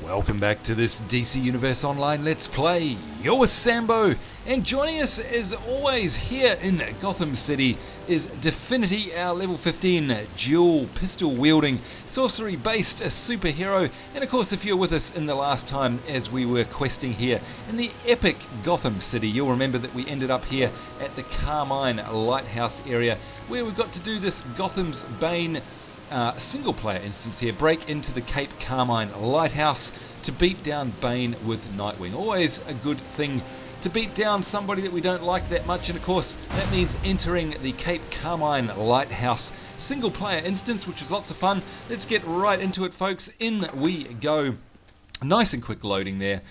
Welcome back to this DC Universe Online Let's Play. You're with Sambo, and joining us as always here in Gotham City is Definity, our level 15 dual pistol wielding sorcery based superhero. And of course, if you're with us in the last time as we were questing here in the epic Gotham City, you'll remember that we ended up here at the Carmine Lighthouse area where we got to do this Gotham's Bane single player instance here, break into the Cape Carmine Lighthouse to beat down Bane with Nightwing. Always a good thing to beat down somebody that we don't like that much, and of course that means entering the Cape Carmine Lighthouse single player instance, which is lots of fun. Let's get right into it, folks. In we go. Nice and quick loading there.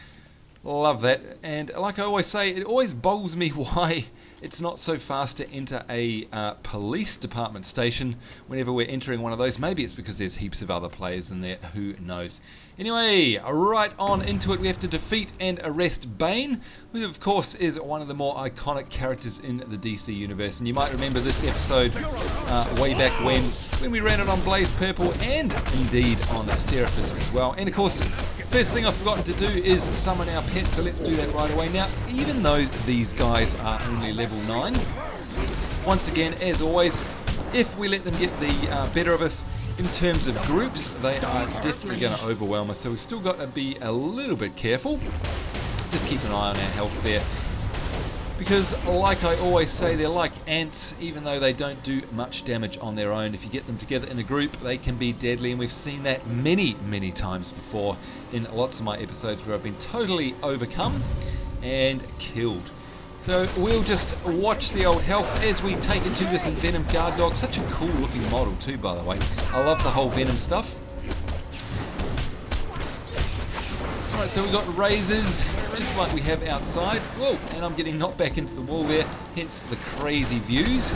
Love that. And like I always say, it always boggles me why it's not so fast to enter a police department station whenever we're entering one of those. Maybe it's because there's heaps of other players in there, who knows. Anyway, right on into it. We have to defeat and arrest Bane, who of course is one of the more iconic characters in the DC universe. And you might remember this episode way back when we ran it on Blaze Purple and indeed on Seraphis as well. And of course, first thing I've forgotten to do is summon our pet, so let's do that right away. Now, even though these guys are only level 9, once again, as always, if we let them get the better of us in terms of groups, they are definitely going to overwhelm us, so we've still got to be a little bit careful. Just keep an eye on our health there, because like I always say, they're like ants. Even though they don't do much damage on their own, if you get them together in a group, they can be deadly, and we've seen that many times before in lots of my episodes where I've been totally overcome and killed. So we'll just watch the old health as we take it to this envenomed guard dog. Such a cool looking model too, by the way. I love the whole Venom stuff. Alright, so we've got razors, just like we have outside. Whoa, and I'm getting knocked back into the wall there, hence the crazy views.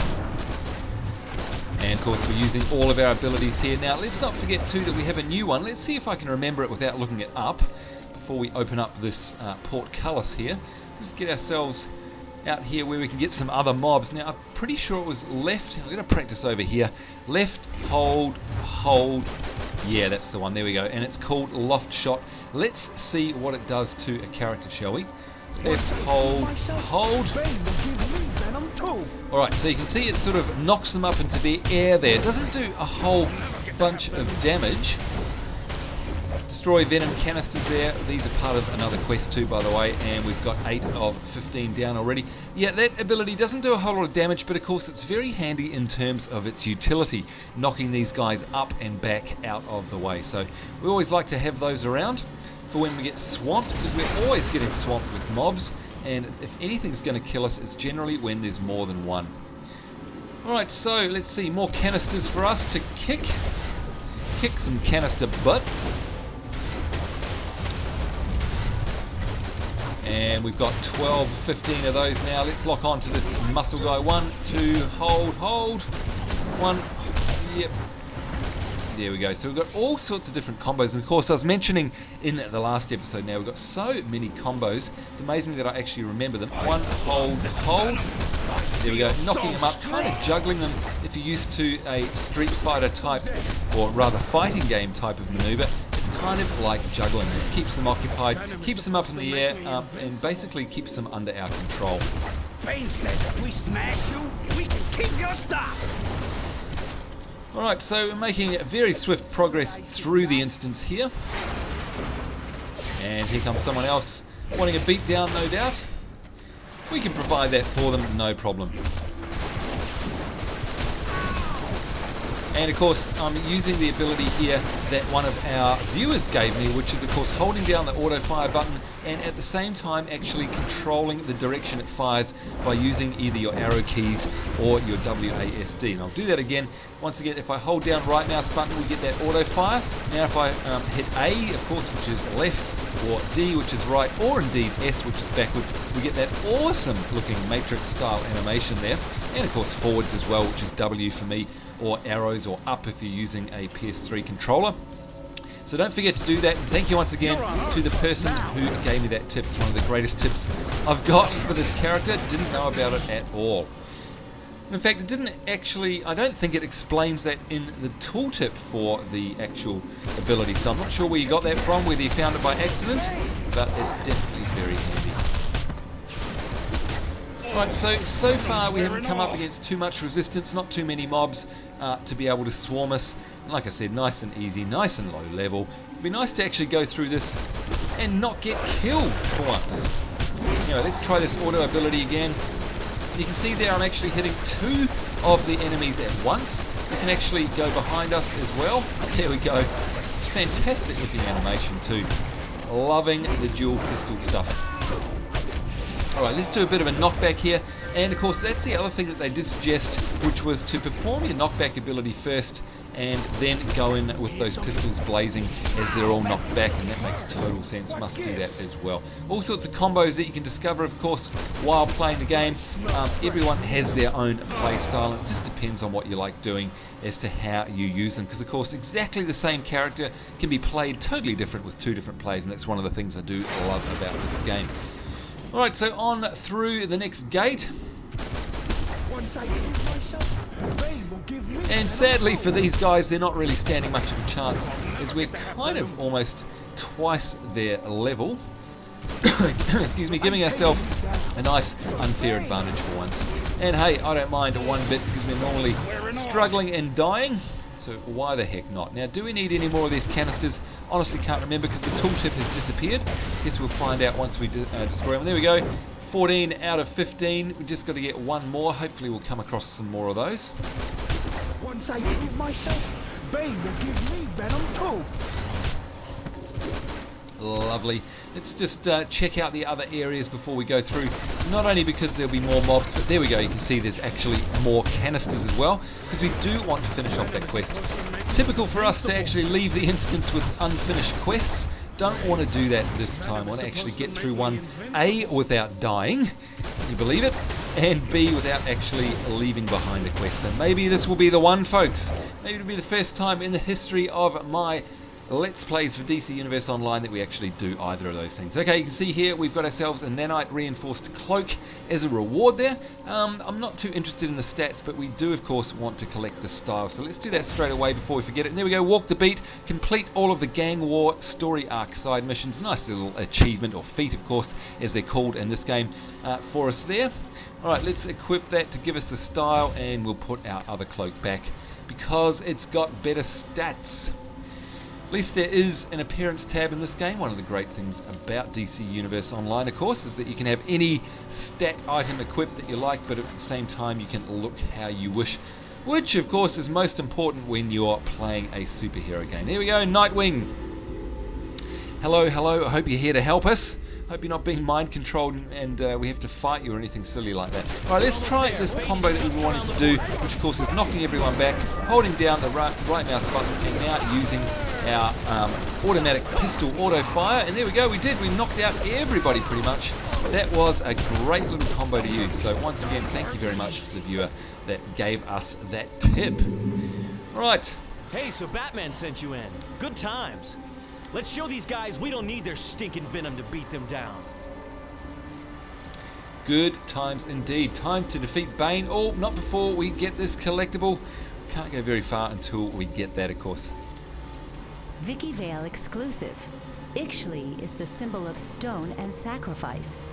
And of course we're using all of our abilities here. Now let's not forget too that we have a new one. Let's see if I can remember it without looking it up before we open up this portcullis here. Let's get ourselves out here where we can get some other mobs. Now I'm pretty sure it was left, I'm going to practice over here. Left, hold, yeah, that's the one, there we go, and it's called Loft Shot. Let's see what it does to a character, shall we? Left, hold. Alright, so you can see it sort of knocks them up into the air there. It doesn't do a whole bunch of damage. Destroy Venom Canisters there. These are part of another quest too, by the way, and we've got 8 of 15 down already. Yeah, that ability doesn't do a whole lot of damage, but of course it's very handy in terms of its utility, knocking these guys up and back out of the way. So we always like to have those around for when we get swamped, because we're always getting swamped with mobs, and if anything's going to kill us, it's generally when there's more than one. Alright, so let's see, more canisters for us to kick some canister butt. And we've got 12, 15 of those now. Let's lock on to this muscle guy. 1, 2, hold. 1, yep. There we go. So we've got all sorts of different combos. And of course, I was mentioning in the last episode now, we've got so many combos. It's amazing that I actually remember them. 1, hold. There we go. Knocking them up, kind of juggling them if you're used to a Street Fighter type, or rather fighting game type of maneuver. It's kind of like juggling. Just keeps them occupied, keeps them up in the air, and basically keeps them under our control. Bane says if we smash you, we can keep your stuff. Alright, so we're making very swift progress through the instance here. And here comes someone else wanting a beatdown, no doubt. We can provide that for them, no problem. And of course, I'm using the ability here that one of our viewers gave me, which is of course holding down the auto fire button and at the same time actually controlling the direction it fires by using either your arrow keys or your WASD. And I'll do that again. Once again, if I hold down right mouse button, we get that auto fire. Now if I hit A, of course, which is left, or D, which is right, or indeed S, which is backwards, we get that awesome looking Matrix style animation there. And of course forwards as well, which is W for me, or arrows, or up if you're using a PS3 controller. So don't forget to do that, and thank you once again to the person who gave me that tip. It's one of the greatest tips I've got for this character. Didn't know about it at all. In fact, it didn't actually, I don't think it explains that in the tooltip for the actual ability, so I'm not sure where you got that from, whether you found it by accident, but it's definitely very handy. Right, so far we haven't come up against too much resistance, not too many mobs to be able to swarm us. And like I said, nice and easy, nice and low level. It'd be nice to actually go through this and not get killed for once. Anyway, let's try this auto ability again. You can see there I'm actually hitting 2 of the enemies at once. We can actually go behind us as well. There we go. Fantastic looking animation too. Loving the dual pistol stuff. Alright, let's do a bit of a knockback here. And of course that's the other thing that they did suggest, which was to perform your knockback ability first and then go in with those pistols blazing as they're all knocked back, and that makes total sense. Must do that as well. All sorts of combos that you can discover, of course, while playing the game. Everyone has their own play style, and it just depends on what you like doing as to how you use them, because of course exactly the same character can be played totally different with 2 different players, and that's one of the things I do love about this game. Alright, so on through the next gate. And sadly for these guys, they're not really standing much of a chance, as we're kind of almost twice their level. Excuse me, giving ourselves a nice unfair advantage for once. And hey, I don't mind one bit, because we're normally struggling and dying. So why the heck not? Now, do we need any more of these canisters? Honestly can't remember, because the tooltip has disappeared. Guess we'll find out once we destroy them. There we go. 14 out of 15. We just got to get 1 more. Hopefully we'll come across some more of those. Once I prove myself, Bane will give me Venom too. Lovely. Let's just check out the other areas before we go through. Not only because there'll be more mobs, but there we go, you can see there's actually more canisters as well, because we do want to finish off that quest. It's typical for us to actually leave the instance with unfinished quests. Don't want to do that this time. I want to actually get through one, A, without dying, can you believe it? And B, without actually leaving behind a quest. So maybe this will be the one, folks. Maybe it'll be the first time in the history of my Let's Plays for DC Universe Online that we actually do either of those things. Okay, you can see here we've got ourselves a nanite reinforced cloak as a reward there. I'm not too interested in the stats, but we do of course want to collect the style, so let's do that straight away before we forget it. And there we go, walk the beat, complete all of the gang war story arc side missions. Nice little achievement, or feat of course as they're called in this game, for us there. Alright, let's equip that to give us the style, and we'll put our other cloak back because it's got better stats. At least there is an appearance tab in this game. One of the great things about DC Universe Online, of course, is that you can have any stat item equipped that you like, but at the same time you can look how you wish, which of course is most important when you're playing a superhero game. There we go, Nightwing. Hello, hello, I hope you're here to help us. Hope you're not being mind controlled and we have to fight you or anything silly like that. Alright, let's try this combo that we wanted to do, which of course is knocking everyone back, holding down the right mouse button, and now using our automatic pistol auto fire. And there we go, we knocked out everybody pretty much. That was a great little combo to use. So once again, thank you very much to the viewer that gave us that tip. Alright. Hey, so Batman sent you in. Good times. Let's show these guys we don't need their stinking venom to beat them down. Good times indeed. Time to defeat Bane. Oh, not before we get this collectible. We can't go very far until we get that, of course. Vicky Vale exclusive. Ixchli is the symbol of stone and sacrifice.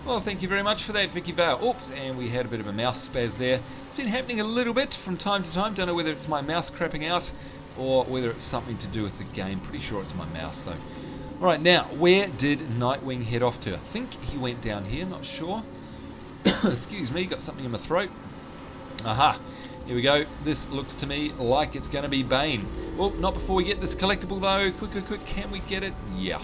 Well, thank you very much for that, Vicky Vale. Oops, and we had a bit of a mouse spaz there. It's been happening a little bit from time to time. Don't know whether it's my mouse crapping out or whether it's something to do with the game. Pretty sure it's my mouse though. Alright, now, where did Nightwing head off to? I think he went down here, not sure. Excuse me, got something in my throat. Aha, here we go. This looks to me like it's going to be Bane. Oh, not before we get this collectible though. Quick, can we get it? Yeah.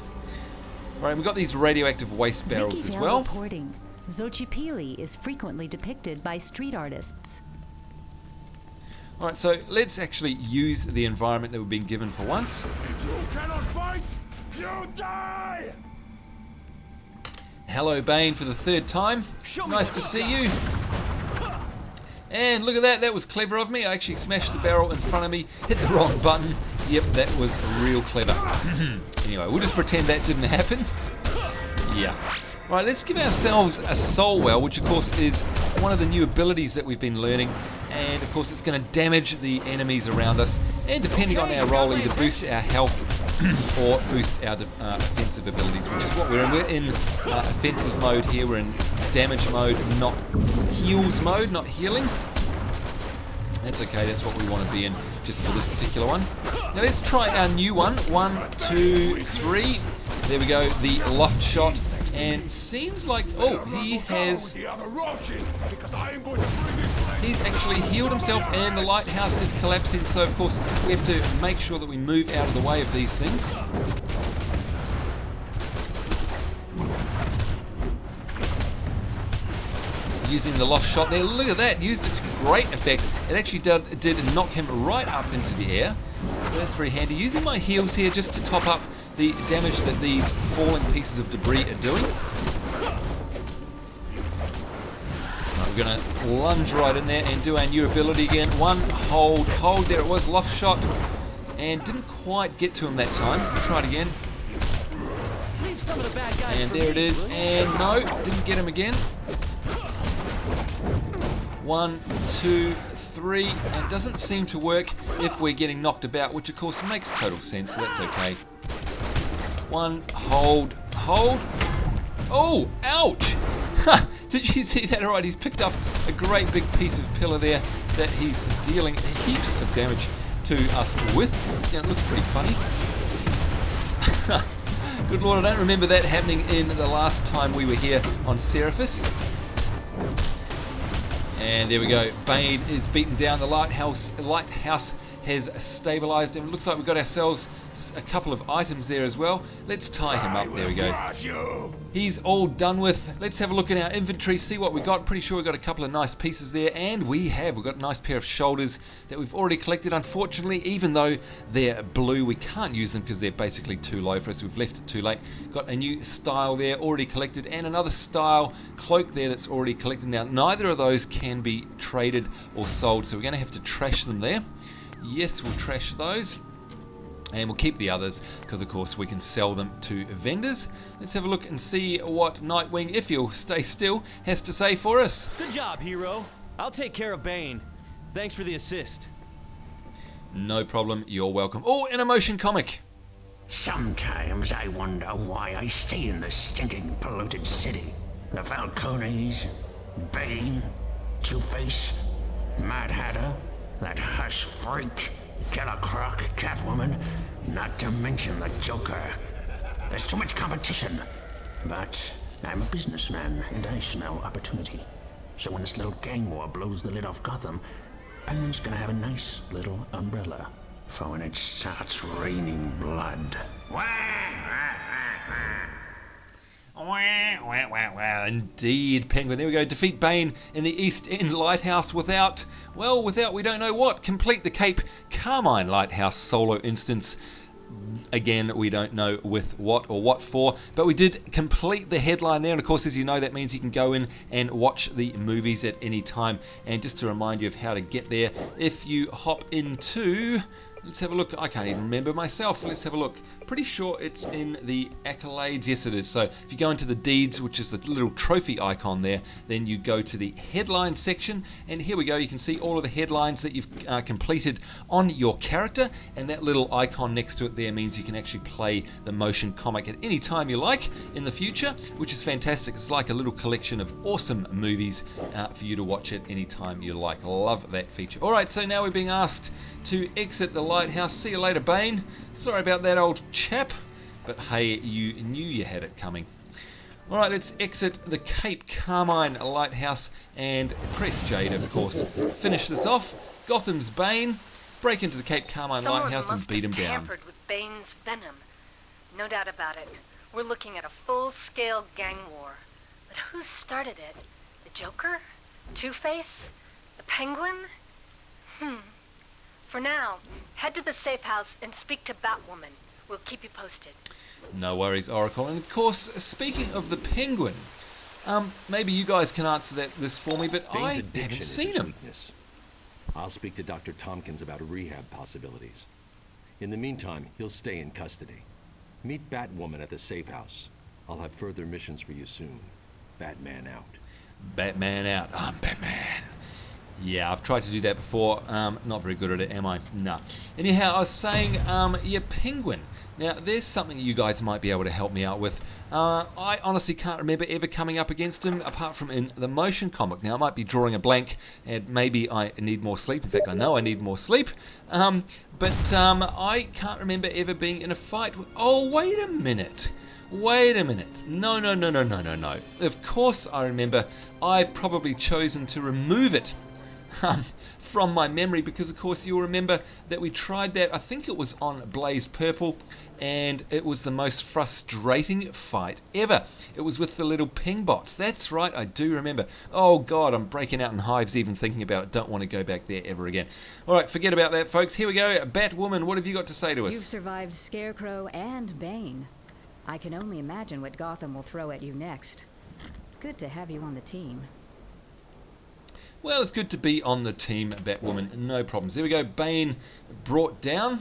Alright, we've got these radioactive waste barrels as well. Reporting. Xochipilli is frequently depicted by street artists. Alright, so let's actually use the environment that we've been given for once. If you cannot fight, you die! Hello, Bane, for the 3rd time. Nice to see you. And look at that, that was clever of me. I actually smashed the barrel in front of me, hit the wrong button. Yep, that was real clever. Anyway, we'll just pretend that didn't happen. Yeah. Alright, let's give ourselves a soul well, which of course is one of the new abilities that we've been learning, and of course it's going to damage the enemies around us, and depending on our role, either boost our health or boost our offensive abilities, which is what we're in. We're in offensive mode here, we're in damage mode, not heals mode, not healing. That's okay, that's what we want to be in just for this particular one. Now let's try our new one. 1, 2, 3. There we go, the loft shot. And seems like, oh, he's actually healed himself and the lighthouse is collapsing. So of course we have to make sure that we move out of the way of these things. Using the loft shot there, look at that, used it to great effect. It actually did knock him right up into the air, so that's very handy. Using my heals here just to top up the damage that these falling pieces of debris are doing. Right, we're going to lunge right in there and do our new ability again. 1, hold, there it was, loft shot, and didn't quite get to him that time. We'll try it again. And there it is, and no, didn't get him again. 1, 2, 3, and it doesn't seem to work if we're getting knocked about, which of course makes total sense, so that's okay. 1, hold. Oh, ouch! Did you see that? Alright, he's picked up a great big piece of pillar there that he's dealing heaps of damage to us with. Yeah, it looks pretty funny. Good lord, I don't remember that happening in the last time we were here on Safehouse. And there we go, Bane is beaten down, the lighthouse has stabilised, and it looks like we've got ourselves a couple of items there as well. Let's tie him up, there we go. He's all done with. Let's have a look at our inventory, see what we got. Pretty sure we've got a couple of nice pieces there, and we've got a nice pair of shoulders that we've already collected. Unfortunately, even though they're blue, we can't use them because they're basically too low for us. We've left it too late. Got a new style there already collected, and another style cloak there that's already collected. Now, neither of those can be traded or sold, so we're going to have to trash them there. Yes, we'll trash those. And we'll keep the others because of course we can sell them to vendors. Let's have a look and see what Nightwing, if you'll stay still, has to say for us. Good job, hero. I'll take care of Bane. Thanks for the assist. No problem, you're welcome. Oh, an emotion comic. Sometimes I wonder why I stay in this stinking polluted city. The Falcones, Bane, Two-Face, Mad Hatter, that hush freak, Killer Croc, Catwoman, not to mention the Joker. There's too much competition. But I'm a businessman and I smell opportunity. So when this little gang war blows the lid off Gotham, Bane's gonna have a nice little umbrella for when it starts raining blood. Indeed, Penguin. There we go. Defeat Bane in the East End Lighthouse without, we don't know what. Complete the Cape Carmine Lighthouse solo instance. Again, we don't know with what or what for, but we did complete the headline there, and of course, as you know, that means you can go in and watch the movies at any time. And just to remind you of how to get there, if you hop into... Let's have a look. I can't even remember myself. Let's have a look. Pretty sure it's in the accolades. Yes, it is. So if you go into the deeds, which is the little trophy icon there, then you go to the headline section, and here we go. You can see all of the headlines that you've completed on your character, and that little icon next to it there means you can actually play the motion comic at any time you like in the future, which is fantastic. It's like a little collection of awesome movies for you to watch at any time you like. Love that feature. All right, so now we're being asked to exit the lighthouse. See you later, Bane. Sorry about that, old chap, but hey, you knew you had it coming. Alright, let's exit the Cape Carmine Lighthouse and press J to, of course, finish this off. Gotham's Bane, break into the Cape Carmine Lighthouse and beat him down. Tampered with Bane's venom. No doubt about it. We're looking at a full-scale gang war. But who started it? The Joker? Two-Face? The Penguin? For now, head to the Safehouse and speak to Batwoman. We'll keep you posted. No worries, Oracle. And of course, speaking of the Penguin, maybe you guys can answer this for me, but I haven't seen him. Weakness. I'll speak to Dr. Tompkins about rehab possibilities. In the meantime, he'll stay in custody. Meet Batwoman at the Safehouse. I'll have further missions for you soon. Batman out. Batman out. I'm Batman. Yeah, I've tried to do that before. Not very good at it, am I? No. Anyhow, I was saying, yeah, Penguin. Now, there's something you guys might be able to help me out with. I honestly can't remember ever coming up against him, apart from in the motion comic. Now, I might be drawing a blank, and maybe I need more sleep. In fact, I know I need more sleep. But I can't remember ever being in a fight. Oh, wait a minute. Wait a minute. No. Of course I remember. I've probably chosen to remove it from my memory because, of course, you'll remember that we tried that. I think it was on Blaze Purple, and it was the most frustrating fight ever. It was with the little ping bots. That's right, I do remember. Oh God, I'm breaking out in hives even thinking about it. Don't want to go back there ever again. All right, forget about that, folks. Here we go. Batwoman, what have you got to say to us? You've survived Scarecrow and Bane. I can only imagine what Gotham will throw at you next. Good to have you on the team. Well, it's good to be on the team, Batwoman. No problems. There we go. Bane brought down.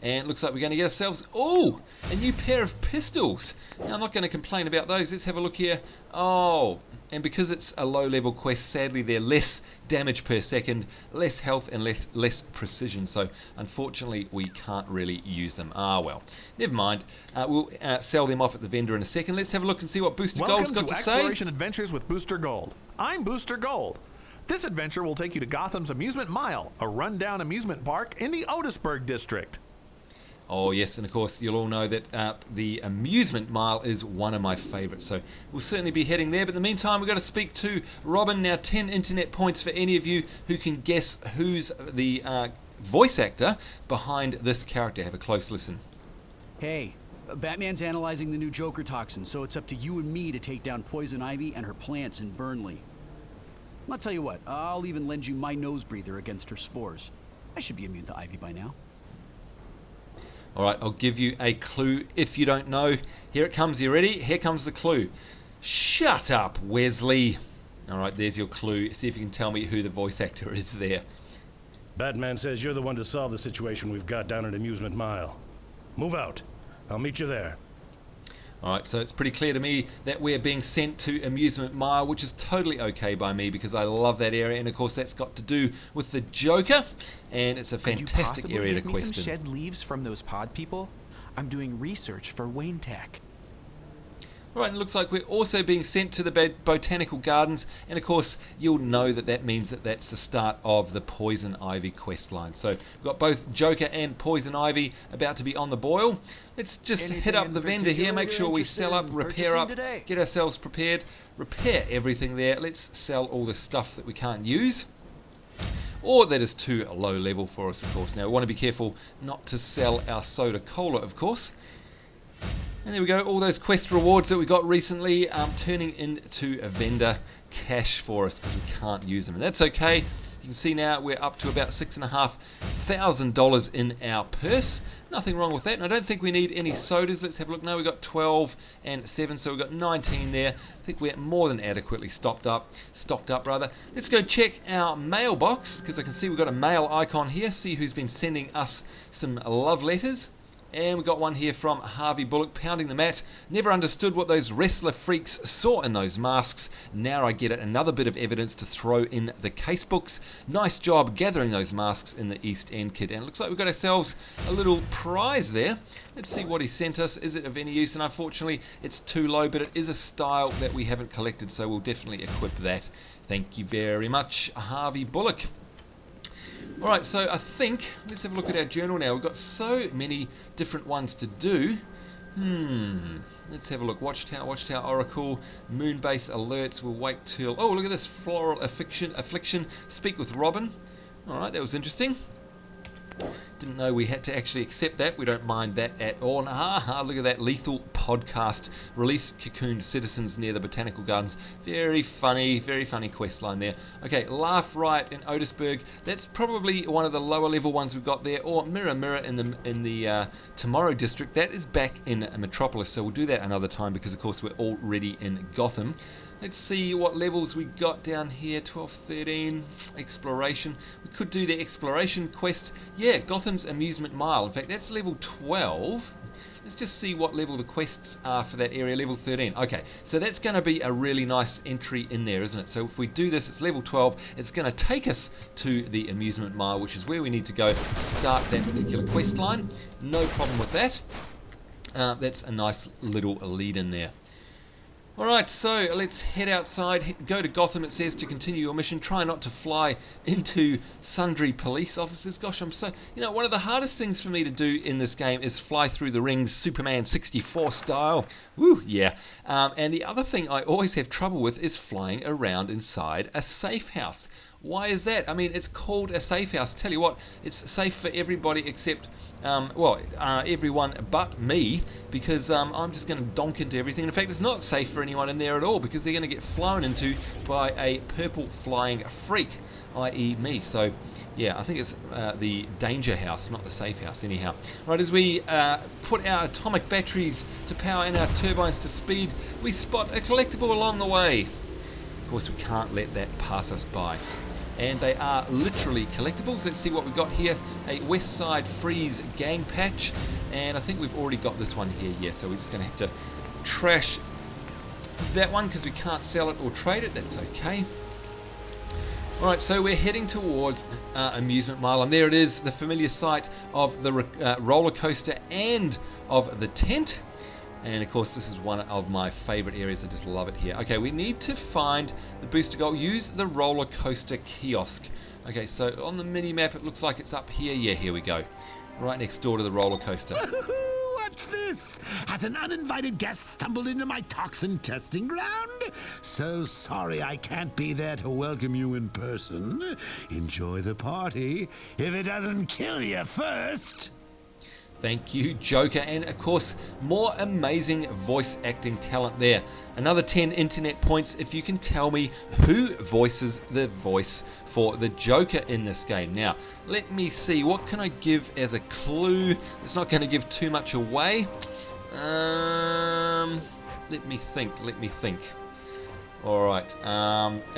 And it looks like we're going to get ourselves, oh, a new pair of pistols. Now, I'm not going to complain about those. Let's have a look here. Oh, and because it's a low-level quest, sadly, they're less damage per second, less health, and less precision. So, unfortunately, we can't really use them. Ah, well, never mind. We'll sell them off at the vendor in a second. Let's have a look and see what Booster Gold's got to say. Welcome to Exploration Adventures with Booster Gold. I'm Booster Gold. This adventure will take you to Gotham's Amusement Mile, a rundown amusement park in the Otisburg district. Oh yes, and of course you'll all know that the Amusement Mile is one of my favourites, so we'll certainly be heading there. But in the meantime, we've got to speak to Robin. Now, 10 internet points for any of you who can guess who's the voice actor behind this character. Have a close listen. Hey, Batman's analyzing the new Joker toxin, so it's up to you and me to take down Poison Ivy and her plants in Burnley. I'll tell you what, I'll even lend you my nose breather against her spores. I should be immune to Ivy by now. Alright, I'll give you a clue if you don't know. Here it comes, you ready? Here comes the clue. Shut up, Wesley. Alright, there's your clue. See if you can tell me who the voice actor is there. Batman says you're the one to solve the situation we've got down at Amusement Mile. Move out. I'll meet you there. Alright, so it's pretty clear to me that we're being sent to Amusement Mile, which is totally okay by me because I love that area, and of course that's got to do with the Joker, and it's a fantastic area to quest in. Some shed leaves from those pod people? I'm doing research for Wayne Tech. Alright, it looks like we're also being sent to the Botanical Gardens, and of course you'll know that that means that that's the start of the Poison Ivy quest line. So we've got both Joker and Poison Ivy about to be on the boil. Let's just hit up the vendor here, make sure we sell up, repair up, get ourselves prepared, repair everything there. Let's sell all the stuff that we can't use, or that is too low level for us, of course. Now we want to be careful not to sell our soda cola, of course. And there we go, all those quest rewards that we got recently turning into a vendor cash for us because we can't use them. And that's okay. You can see now we're up to about $6,500 in our purse. Nothing wrong with that. And I don't think we need any sodas. Let's have a look. No, we've got 12 and 7, so we've got 19 there. I think we're more than adequately stocked up. Let's go check our mailbox because I can see we've got a mail icon here. See who's been sending us some love letters. And we got one here from Harvey Bullock, pounding the mat. Never understood what those wrestler freaks saw in those masks. Now I get it. Another bit of evidence to throw in the casebooks. Nice job gathering those masks in the East End, kid. And it looks like we've got ourselves a little prize there. Let's see what he sent us. Is it of any use? And unfortunately, it's too low, but it is a style that we haven't collected, so we'll definitely equip that. Thank you very much, Harvey Bullock. Alright, so I think, let's have a look at our journal now. We've got so many different ones to do. Let's have a look. Watchtower Oracle, Moonbase Alerts. We'll wait till... Oh, look at this. Floral Affliction. Speak with Robin. Alright, that was interesting. Didn't know we had to actually accept that. We don't mind that at all. Look at that. Lethal Podcast. Release cocooned citizens near the Botanical Gardens. Very funny quest line there. Okay, Laugh Riot in Otisburg. That's probably one of the lower level ones we've got there. Or Mirror in the Tomorrow District. That is back in Metropolis, so we'll do that another time because of course we're already in Gotham. Let's see what levels we got down here. 12, 13, Exploration. We could do the Exploration quest. Yeah, Gotham's Amusement Mile. In fact, that's level 12. Let's just see what level the quests are for that area. Level 13. Okay, so that's going to be a really nice entry in there, isn't it? So if we do this, it's level 12. It's going to take us to the Amusement Mile, which is where we need to go to start that particular quest line. No problem with that. That's a nice little lead in there. Alright, so let's head outside, go to Gotham, it says, to continue your mission. Try not to fly into sundry police officers. Gosh, I'm so... You know, one of the hardest things for me to do in this game is fly through the rings, Superman 64 style. Woo, yeah. And the other thing I always have trouble with is flying around inside a safe house. Why is that? I mean, it's called a safe house. Tell you what, it's safe for everybody except... everyone but me, because I'm just going to donk into everything. In fact, it's not safe for anyone in there at all, because they're going to get flown into by a purple flying freak, i.e. me. So, yeah, I think it's the danger house, not the safe house anyhow. Right, as we put our atomic batteries to power and our turbines to speed, we spot a collectible along the way. Of course, we can't let that pass us by. And they are literally collectibles. Let's see what we've got here. A West Side Freeze gang patch. And I think we've already got this one here. Yeah, so we're just going to have to trash that one because we can't sell it or trade it. That's okay. Alright, so we're heading towards Amusement Mile. And there it is, the familiar sight of the roller coaster and of the tent. And of course, this is one of my favorite areas. I just love it here. Okay, we need to find the booster goal. Use the roller coaster kiosk. Okay, so on the mini map, it looks like it's up here. Yeah, here we go. Right next door to the roller coaster. What's this? Has an uninvited guest stumbled into my toxin testing ground? So sorry I can't be there to welcome you in person. Enjoy the party if it doesn't kill you first. Thank you, Joker, and of course, more amazing voice acting talent there. Another 10 internet points if you can tell me who voices the voice for the Joker in this game. Now, let me see, what can I give as a clue? It's not going to give too much away. Let me think. Alright,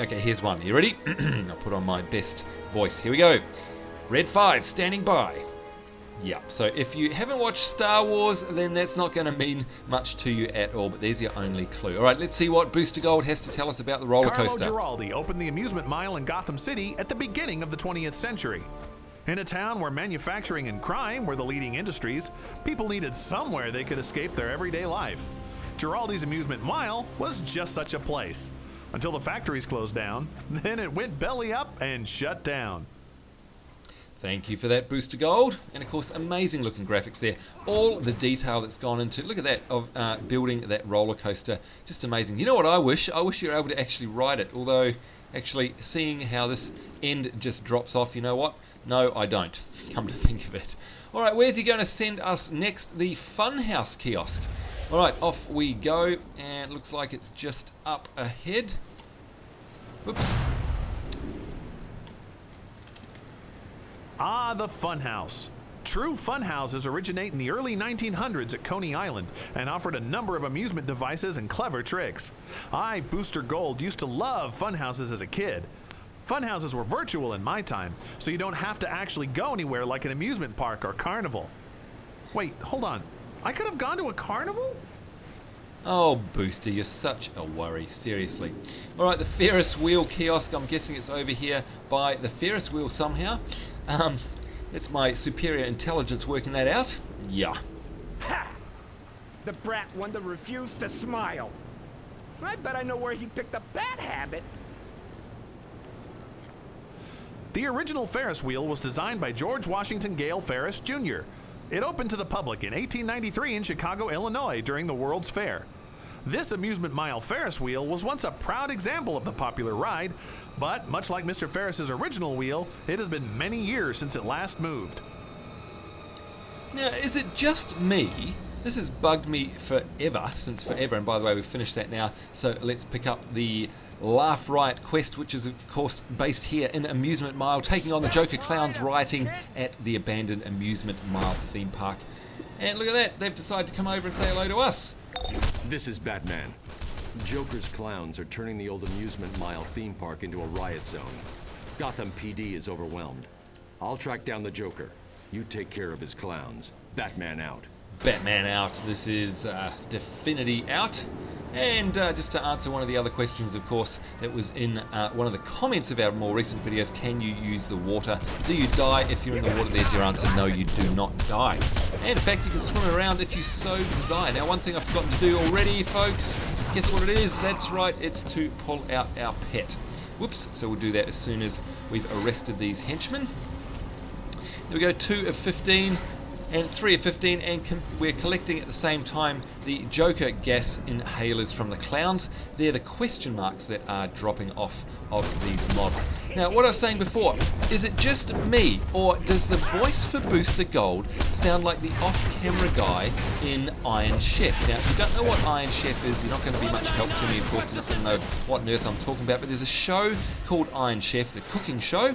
okay, here's one. You ready? I'll put on my best voice. Here we go. Red 5, standing by. Yeah, so if you haven't watched Star Wars, then that's not going to mean much to you at all, but there's your only clue. Alright, let's see what Booster Gold has to tell us about the roller coaster. Carlo Giraldi opened the Amusement Mile in Gotham City at the beginning of the 20th century. In a town where manufacturing and crime were the leading industries, people needed somewhere they could escape their everyday life. Giraldi's Amusement Mile was just such a place. Until the factories closed down, then it went belly up and shut down. Thank you for that, Booster Gold. And of course, amazing looking graphics there. All the detail that's gone into, look at that, of building that roller coaster. Just amazing. You know what I wish? I wish you were able to actually ride it. Although, actually, seeing how this end just drops off, you know what? No, I don't. Come to think of it. Alright, where's he going to send us next? The Funhouse kiosk. Alright, off we go. And it looks like it's just up ahead. Oops. Ah, the Funhouse. True funhouses originate in the early 1900s at Coney Island and offered a number of amusement devices and clever tricks. I, Booster Gold, used to love funhouses as a kid. Funhouses were virtual in my time, so you don't have to actually go anywhere like an amusement park or carnival. Wait, hold on. I could have gone to a carnival? Oh, Booster, you're such a worry, seriously. Alright, the Ferris wheel kiosk, I'm guessing it's over here by the Ferris wheel somehow. It's my superior intelligence working that out. Yeah. Ha! The brat one that refused to smile. I bet I know where he picked up that habit. The original Ferris wheel was designed by George Washington Gale Ferris, Jr. It opened to the public in 1893 in Chicago, Illinois during the World's Fair. This Amusement Mile Ferris wheel was once a proud example of the popular ride, but much like Mr. Ferris's original wheel, it has been many years since it last moved. Now, is it just me? This has bugged me forever, since forever, and by the way, we've finished that now, so let's pick up the Laugh Riot quest, which is of course based here in Amusement Mile, taking on the Joker clowns rioting at the abandoned Amusement Mile theme park. And look at that, they've decided to come over and say hello to us. This is Batman. Joker's clowns are turning the old Amusement Mile theme park into a riot zone. Gotham PD is overwhelmed. I'll track down the Joker. You take care of his clowns. Batman out. Batman out. This is Definity out. And just to answer one of the other questions, of course, that was in one of the comments of our more recent videos, can you use the water? Do you die if you're in the water? There's your answer. No, you do not die. And in fact, you can swim around if you so desire. Now, one thing I've forgotten to do already, folks, guess what it is? That's right, it's to pull out our pet. Whoops, so we'll do that as soon as we've arrested these henchmen. There we go, 2 of 15. And 3 of 15, and we're collecting at the same time the Joker gas inhalers from the clowns. They're the question marks that are dropping off of these mobs. Now, what I was saying before, is it just me, or does the voice for Booster Gold sound like the off-camera guy in Iron Chef? Now, if you don't know what Iron Chef is, you're not going to be much help to me, of course, you're not going to know what on earth I'm talking about, but there's a show called Iron Chef, the cooking show.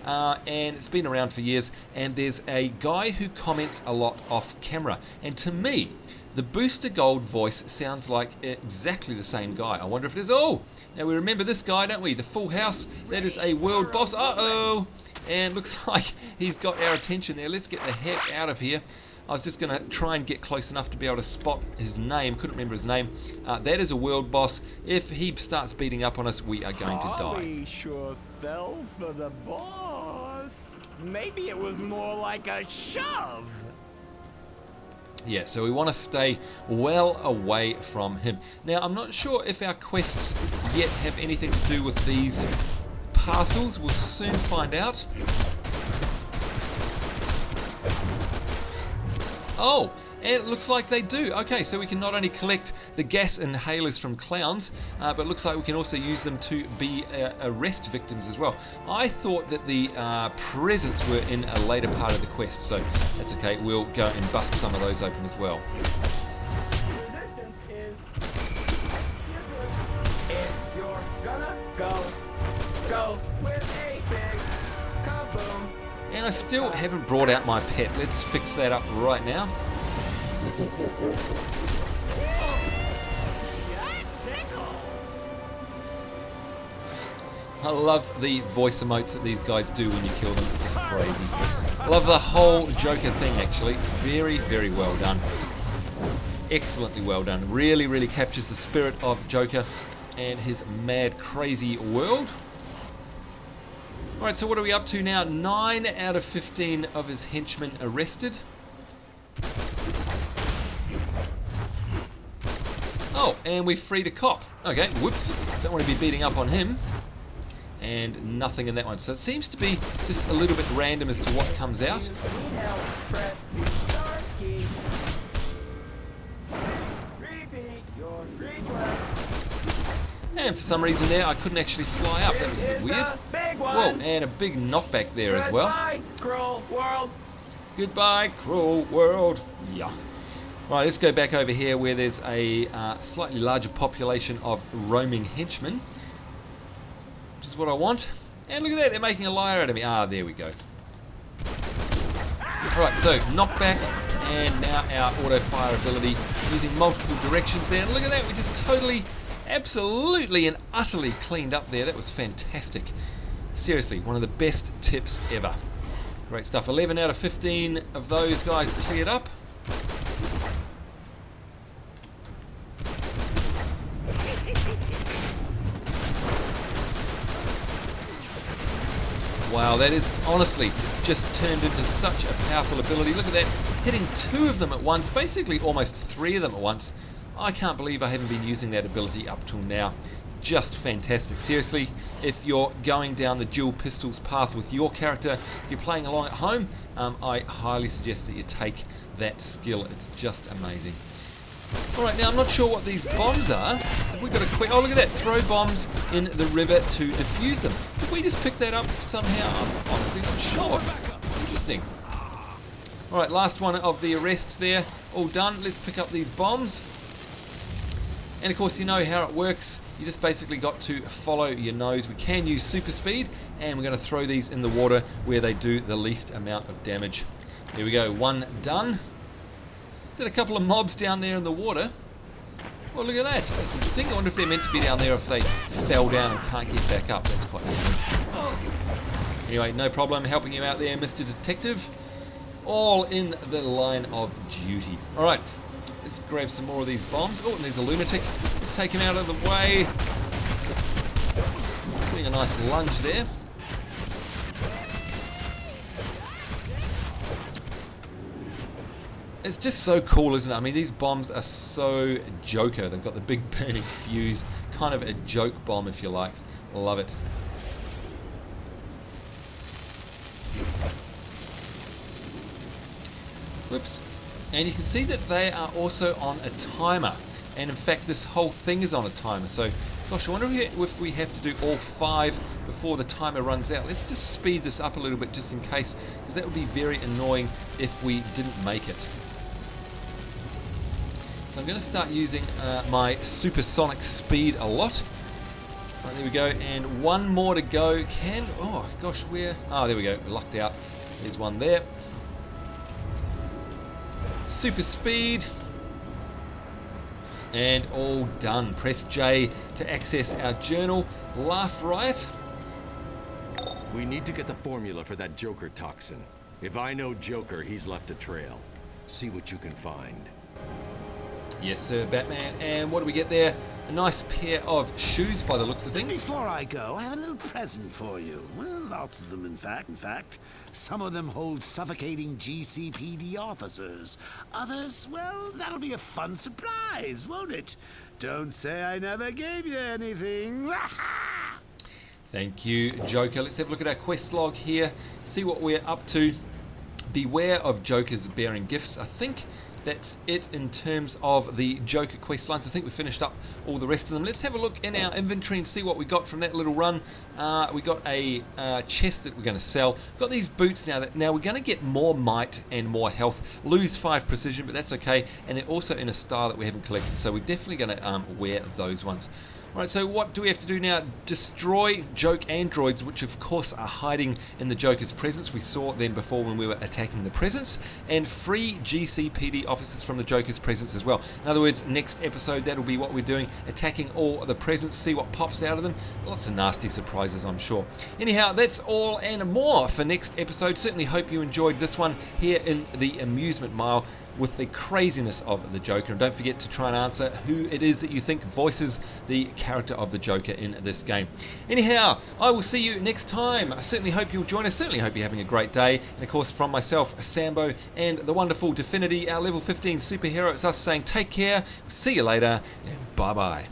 And it's been around for years, and there's a guy who comments a lot off camera, and to me the Booster Gold voice sounds like exactly the same guy. I wonder if it is. Oh, now we remember this guy, don't we? The Full House. That is a world boss. Uh-oh, and looks like he's got our attention there. Let's get the heck out of here. I was just going to try and get close enough to be able to spot his name. Couldn't remember his name. That is a world boss. If he starts beating up on us, we are going to die. Ollie sure fell for the boss. Maybe it was more like a shove. Yeah, so we want to stay well away from him. Now, I'm not sure if our quests yet have anything to do with these parcels. We'll soon find out. Oh, and it looks like they do. Okay, so we can not only collect the gas inhalers from clowns, but it looks like we can also use them to be arrest victims as well. I thought that the presents were in a later part of the quest, so that's okay. We'll go and bust some of those open as well. Resistance is useless if you're gonna go with a big kaboom. And I still haven't brought out my pet. Let's fix that up right now. I love the voice emotes that these guys do when you kill them. It's just crazy. I love the whole Joker thing, actually. It's very, very well done. Excellently well done. Really, really captures the spirit of Joker and his mad, crazy world. Alright, so what are we up to now? 9 out of 15 of his henchmen arrested. Oh, and we've freed a cop. Okay, whoops. Don't want to be beating up on him. And nothing in that one. So it seems to be just a little bit random as to what comes out. And for some reason there, I couldn't actually fly up. That was a bit weird. Whoa, and a big knockback there as well. Goodbye, cruel world. Goodbye, cruel world. Yeah. Right, let's go back over here where there's a slightly larger population of roaming henchmen, which is what I want. And look at that, they're making a liar out of me. Ah, there we go. Alright, so knockback, and now our auto fire ability using multiple directions there. And look at that, we just totally, absolutely and utterly cleaned up there. That was fantastic. Seriously, one of the best tips ever. Great stuff. 11 out of 15 of those guys cleared up. Wow, that is honestly just turned into such a powerful ability. Look at that, hitting 2 of them at once, basically almost 3 of them at once. I can't believe I haven't been using that ability up till now. It's just fantastic. Seriously, if you're going down the dual pistols path with your character, if you're playing along at home, I highly suggest that you take that skill. It's just amazing. Alright, now I'm not sure what these bombs are. Have we got a quick... Oh, look at that. Throw bombs in the river to defuse them. Did we just pick that up somehow? I'm honestly not sure. Interesting. Alright, last one of the arrests there. All done. Let's pick up these bombs. And of course, you know how it works. You just basically got to follow your nose. We can use super speed, and we're going to throw these in the water where they do the least amount of damage. There we go. One done. There's a couple of mobs down there in the water. Well, look at that. That's interesting. I wonder if they're meant to be down there or if they fell down and can't get back up. That's quite funny. Anyway, no problem helping you out there, Mr. Detective. all in the line of duty. Alright, let's grab some more of these bombs. Oh, and there's a lunatic. Let's take him out of the way. Getting a nice lunge there. It's just so cool, isn't it? I mean, these bombs are so Joker. They've got the big burning fuse, kind of a joke bomb, if you like. Love it. Whoops. And you can see that they are also on a timer. And in fact, this whole thing is on a timer. So, gosh, I wonder if we have to do all 5 before the timer runs out. Let's just speed this up a little bit just in case, because that would be very annoying if we didn't make it. So I'm going to start using my supersonic speed a lot. Right, there we go, and one more to go. Oh gosh, where? Oh, there we go, lucked out. There's one there. Super speed. And all done. Press J to access our journal. Laugh Riot. We need to get the formula for that Joker toxin. If I know Joker, he's left a trail. See what you can find. Yes, sir, Batman. And what do we get there? A nice pair of shoes by the looks of things. Before I go, I have a little present for you. Well, lots of them, in fact. Some of them hold suffocating GCPD officers. Others, well, that'll be a fun surprise, won't it? Don't say I never gave you anything. Thank you, Joker. Let's have a look at our quest log here. See what we're up to. Beware of Jokers bearing gifts. I think that's it in terms of the Joker quest lines. I think we finished up all the rest of them. Let's have a look in our inventory and see what we got from that little run. We got a chest that we're going to sell. We've got these boots now. Now we're going to get more might and more health. Lose 5 precision, but that's okay. And they're also in a style that we haven't collected, so we're definitely going to wear those ones. Alright, so what do we have to do now? Destroy Joke androids, which of course are hiding in the Joker's presence. We saw them before when we were attacking the presence. And free GCPD officers from the Joker's presence as well. In other words, next episode, that'll be what we're doing. Attacking all the presence, see what pops out of them. Lots of nasty surprises, I'm sure. Anyhow, that's all and more for next episode. Certainly hope you enjoyed this one here in the Amusement Mile with the craziness of the Joker. And don't forget to try and answer who it is that you think voices the character of the Joker in this game. Anyhow, I will see you next time. I certainly hope you'll join us. Certainly hope you're having a great day. And of course, from myself, Sambo, and the wonderful Definity, our level 15 superhero, it's us saying take care, see you later, and bye-bye.